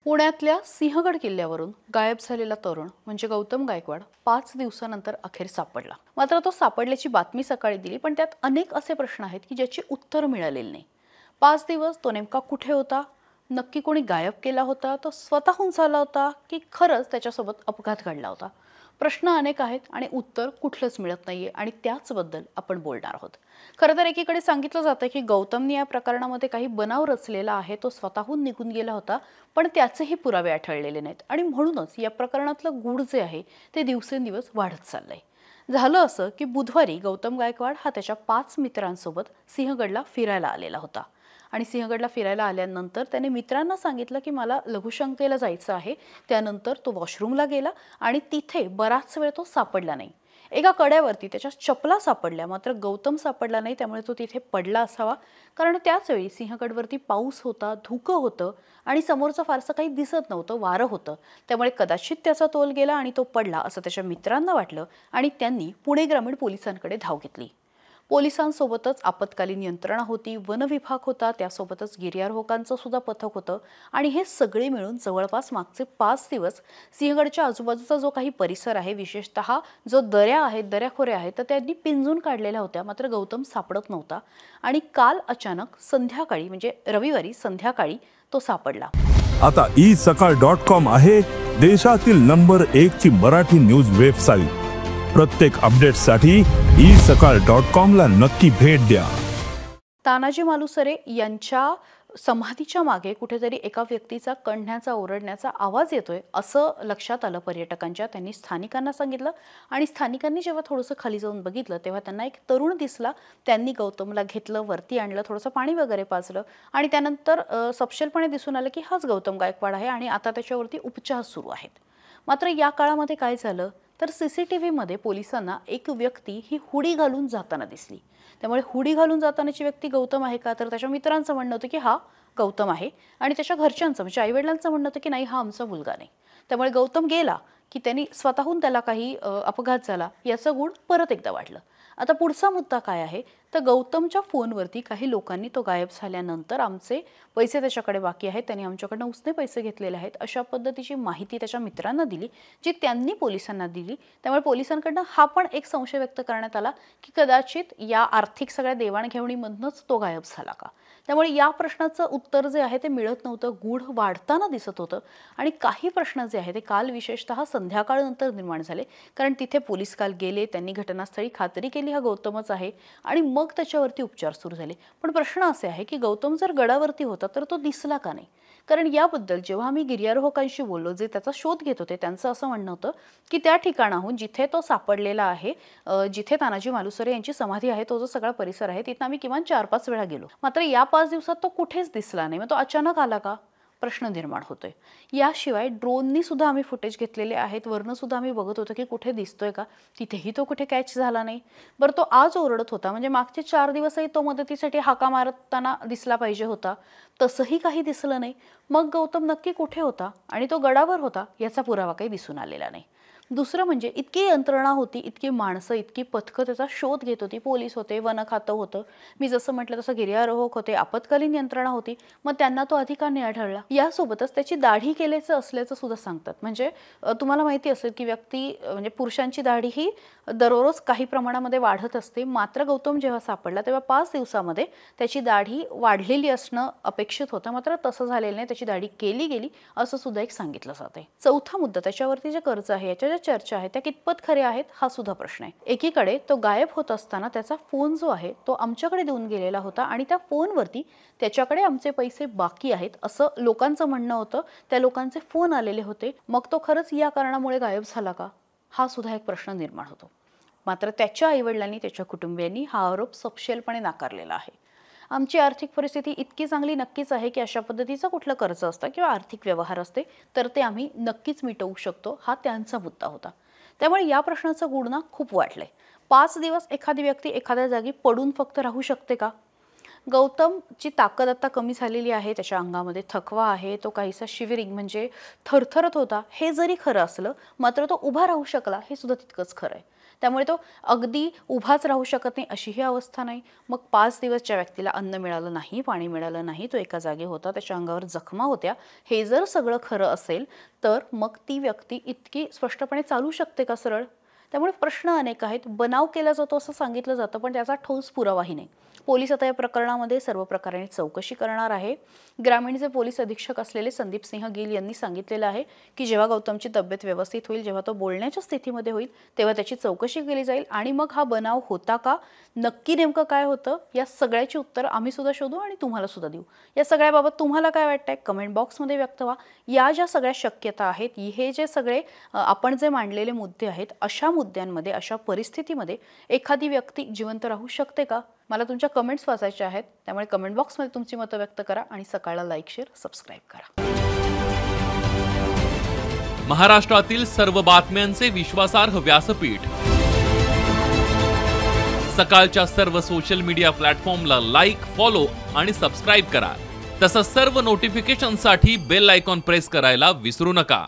पुण्यातल्या सिंहगड किल्ल्यावरून गायब झालेला तरुण म्हणजे गौतम गायकवाड 5 दिवसानंतर अखेर सापडला। मात्र तो सापडल्याची बातमी सकाळी दिली, पण त्यात अनेक असे प्रश्न आहेत की ज्याची उत्तर मिळालेली नाही। 5 दिवस तो नेमका कुठे होता, नक्की कोणी गायब केला होता, तो स्वतःहून झाला होता की खरंच त्याच्यासोबत अपघात घडला होता? प्रश्न अनेक आहेत आणि उत्तर कुठलंच मिळत नाहीये आणि त्याचबद्दल आपण बोलणार आहोत। खरं तर एकीकडे सांगितलं जातं की गौतमने या प्रकरणामध्ये काही बनाव रचलेला आहे, तो स्वतःहून निघून गेला होता, पण त्याचेही पुरावे आढळलेले नाहीत आणि म्हणूनच या प्रकरणातलं गूढ जे आहे ते दिवसेंदिवस वाढत चाललंय। झालं असं की बुधवारी गौतम गायकवाड हा त्याच्या 5 मित्रांसोबत सिंहगडला फिरायला आलेला होता आणि सिंहगडला फिरायला आल्यानंतर त्याने मित्रांना सांगितलं की मला लघुशंकेला जायचं आहे। त्यानंतर तो वॉशरूमला गेला आणि तिथे बराच वेळ तो सापडला नाही। एका कड्यावरती त्याच्या चपला सापडल्या, मात्र गौतम सापडला नाही, त्यामुळे तो तिथे पडला असावा। कारण त्याच वेळी सिंहगडवरती पाऊस होता, धुकं होतं आणि समोरचं फारसं काही दिसत नव्हतं, वारं होतं, त्यामुळे कदाचित त्याचा तोल गेला आणि तो पडला असं त्याच्या मित्रांना वाटलं आणि त्यांनी पुणे ग्रामीण पोलिसांकडे धाव घेतली। पोलिसांसोबतच आपत्कालीन यंत्रणा होती, वन विभाग होता, त्यासोबतच गिर्यारोहकांचं सुद्धा पथक होतं आणि हे सगळे मिळून जवळपास मागचे 5 दिवस सिंहगडच्या आजूबाजूचा जो काही परिसर आहे, विशेषतः जो दऱ्या आहेत, दऱ्याखोऱ्या आहेत, तर त्यांनी पिंजून काढलेल्या होत्या, मात्र गौतम सापडत नव्हता आणि काल अचानक संध्याकाळी म्हणजे रविवारी संध्याकाळी तो सापडला। आता isakal.com आहे देशातील नंबर 1 ची मराठी न्यूज वेबसाईट। प्रत्येक अपडेटसाठी isakal.com ला नक्की भेट द्या। तानाजी मालुसरे यांच्या समाधीच्या मागे कुठेतरी एका व्यक्तीचा कणण्याचा ओरडण्याचा आवाज येतोय असं लक्षात आलं पर्यटकांच्या। त्यांनी स्थानिकांना सांगितलं आणि स्थानिकांनी जेव्हा थोडंसं खाली जाऊन बघितलं तेव्हा त्यांना एक तरुण दिसला। त्यांनी गौतमला घेतलं, वरती आणलं, थोडंसं पाणी वगैरे पाजलं आणि त्यानंतर सपशेलपणे दिसून आलं की हाच गौतम गायकवाड आहे आणि आता त्याच्यावरती उपचार सुरू आहेत। मात्र या काळामध्ये काय झालं तर सीसीटीव्ही मध्ये पोलिसांना एक व्यक्ती ही हुडी घालून जाताना दिसली। त्यामुळे हुडी घालून जातानाची व्यक्ती गौतम आहे का, तर त्याच्या मित्रांचं म्हणणं होतं की हा गौतम आहे आणि त्याच्या घरच्यांचं म्हणजे आईवडिलांचं म्हणणं होतं की नाही, हा आमचा मुलगा नाही। त्यामुळे गौतम गेला की त्यांनी स्वतःहून त्याला काही अपघात झाला याचं गुण परत एकदा वाढलं। आता पुढचा मुद्दा काय आहे तर गौतमच्या फोनवरती काही लोकांनी तो गायब झाल्यानंतर आमचे पैसे त्याच्याकडे बाकी आहेत, त्यांनी आमच्याकडनं उसने पैसे घेतलेले आहेत अशा पद्धतीची माहिती त्याच्या मित्रांना दिली, जी त्यांनी पोलिसांना दिली। त्यामुळे पोलिसांकडनं हा पण एक संशय व्यक्त करण्यात आला की कदाचित या आर्थिक सगळ्या देवाणघेवाणीमधूनच तो गायब झाला का। त्यामुळे या प्रश्नाचं उत्तर जे आहे ते मिळत नव्हतं, गूढ वाढताना दिसत होतं आणि काही प्रश्न जे आहे ते काल विशेषतः संध्याकाळनंतर निर्माण झाले, कारण तिथे पोलीस काल गेले, त्यांनी घटनास्थळी खात्री केली हा गौतमच आहे आणि मग त्याच्यावरती उपचार सुरू झाले। पण प्रश्न असे आहे की गौतम जर गडावरती होता तर तो दिसला का नाही, कारण याबद्दल जेव्हा आम्ही गिर्यारोहकांशी बोललो, जे त्याचा शोध घेत होते, त्यांचं असं म्हणणं होतं की त्या ठिकाणाहून जिथे तो सापडलेला आहे, जिथे तानाजी मालुसरे यांची समाधी आहे, तो जो सगळा परिसर आहे, तिथं आम्ही किमान 4-5 वेळा गेलो, मात्र या 5 दिवसात तो कुठेच दिसला नाही। मग तो अचानक आला का, प्रश्न निर्माण होतोय। याशिवाय ड्रोननी सुद्धा आम्ही फुटेज घेतलेले आहेत, वरनं सुद्धा आम्ही बघत होतो की कुठे दिसतोय का, तिथेही तो कुठे कॅच झाला नाही। बरं, तो आज ओरडत होता म्हणजे मागचे 4 दिवसही तो मदतीसाठी हाका मारताना दिसला पाहिजे होता, तसंही काही दिसलं नाही। मग गौतम नक्की कुठे होता आणि तो गडावर होता याचा पुरावा काही दिसून आलेला नाही। दुसरं म्हणजे इतकी यंत्रणा होती, इतकी माणसं, इतकी पथकं त्याचा शोध घेत होती, पोलीस होते, वन खातं होतं, मी जसं म्हटलं तसं गिर्यारोहक होते, आपत्कालीन यंत्रणा होती, मग त्यांना तो अधिकार नाही आढळला। यासोबतच त्याची दाढी केल्याचं असल्याचं सुद्धा सांगतात। म्हणजे तुम्हाला माहिती असेल की व्यक्ती म्हणजे पुरुषांची दाढी ही दररोज काही प्रमाणामध्ये वाढत असते, मात्र गौतम जेव्हा सापडला तेव्हा 5 दिवसामध्ये त्याची दाढी वाढलेली असणं अपेक्षित होतं, मात्र तसं झालेलं नाही, त्याची दाढी केली गेली असं सुद्धा एक सांगितलं जातंय। चौथा मुद्दा, त्याच्यावरती जे कर्ज आहे, याच्या ज्या चर्चा आहेत त्या कितपत खऱ्या आहेत हा सुद्धा प्रश्न आहे। एकीकडे तो गायब होत असताना त्याचा फोन जो आहे तो आमच्याकडे देऊन गेलेला होता आणि त्या फोनवरती त्याच्याकडे आमचे पैसे बाकी आहेत असं लोकांचं म्हणणं होतं, त्या लोकांचे फोन आलेले होते। मग तो खरंच या कारणामुळे गायब झाला का, हा सुद्धा एक प्रश्न निर्माण होतो। मात्र त्याच्या आईवडिलांनी, त्याच्या कुटुंबियांनी हा आरोप सपशेलपणे नाकारलेला आहे। आमची आर्थिक परिस्थिती इतकी चांगली नक्कीच आहे की अशा पद्धतीचं कुठलं कर्ज असतं किंवा आर्थिक व्यवहार असते तर ते आम्ही नक्कीच मिटवू शकतो, हा त्यांचा मुद्दा होता। त्यामुळे या प्रश्नाचं गुण खूप वाढलंय। 5 दिवस एखादी व्यक्ती एखाद्या जागी पडून फक्त राहू शकते का? गौतमची ताकद आता कमी झालेली आहे, त्याच्या अंगामध्ये थकवा आहे, तो काहीसा शिवरिंग म्हणजे थरथरत होता. हे जरी खरं असलं मात्र तो उभा राहू शकला हे सुद्धा तितकंच खरं आहे. त्यामुळे तो अगदी उभाच राहू शकत नाही अशीही अवस्था नाही. मग 5 दिवस ज्या व्यक्तीला अन्न मिळालं नाही, पाणी मिळालं नाही, तो एका जागी होता, त्याच्या अंगावर जखमा होत्या, हे जर सगळं खरं असेल तर मग ती व्यक्ती इतकी स्पष्टपणे चालू शकते का सरळ? त्यामुळे प्रश्न अनेक आहेत. बनाव केला जातो असं सांगितलं जातं पण त्याचा ठोस पुरावाही नाही. पोलीस आता या प्रकरणामध्ये सर्व प्रकाराने चौकशी करणार आहे. ग्रामीणचे पोलीस अधीक्षक असलेले संदीप सिंह गिल यांनी सांगितलेलं आहे की जेव्हा गौतमची तब्येत व्यवस्थित होईल, जेव्हा तो बोलण्याच्या स्थितीमध्ये होईल तेव्हा त्याची चौकशी केली जाईल आणि मग हा बनाव होता का, नक्की नेमकं काय होतं, या सगळ्याची उत्तरं आम्ही सुद्धा शोधू आणि तुम्हाला सुद्धा देऊ. या सगळ्याबाबत तुम्हाला काय वाटतंय कमेंट बॉक्समध्ये व्यक्त व्हा. या ज्या सगळ्या शक्यता आहेत, हे जे सगळे आपण जे मांडलेले मुद्दे आहेत, अशा मुद्द्यांमध्ये, अशा परिस्थितीमध्ये एखादी व्यक्ती जिवंत राहू शकते का? मला तुमच्या कमेंट्स वाचायच्या आहेत. त्यामुळे कमेंट बॉक्समध्ये तुमची मतं व्यक्त करा आणि सकाळला लाईक, शेअर, सबस्क्राईब करा. महाराष्ट्रातील सर्व बातम्यांचे विश्वासार्ह व्यासपीठ सकाळच्या सर्व सोशल मीडिया प्लॅटफॉर्मला लाईक, फॉलो आणि सबस्क्राईब करा. तसंच सर्व नोटिफिकेशनसाठी बेल आयकॉन प्रेस करायला विसरू नका.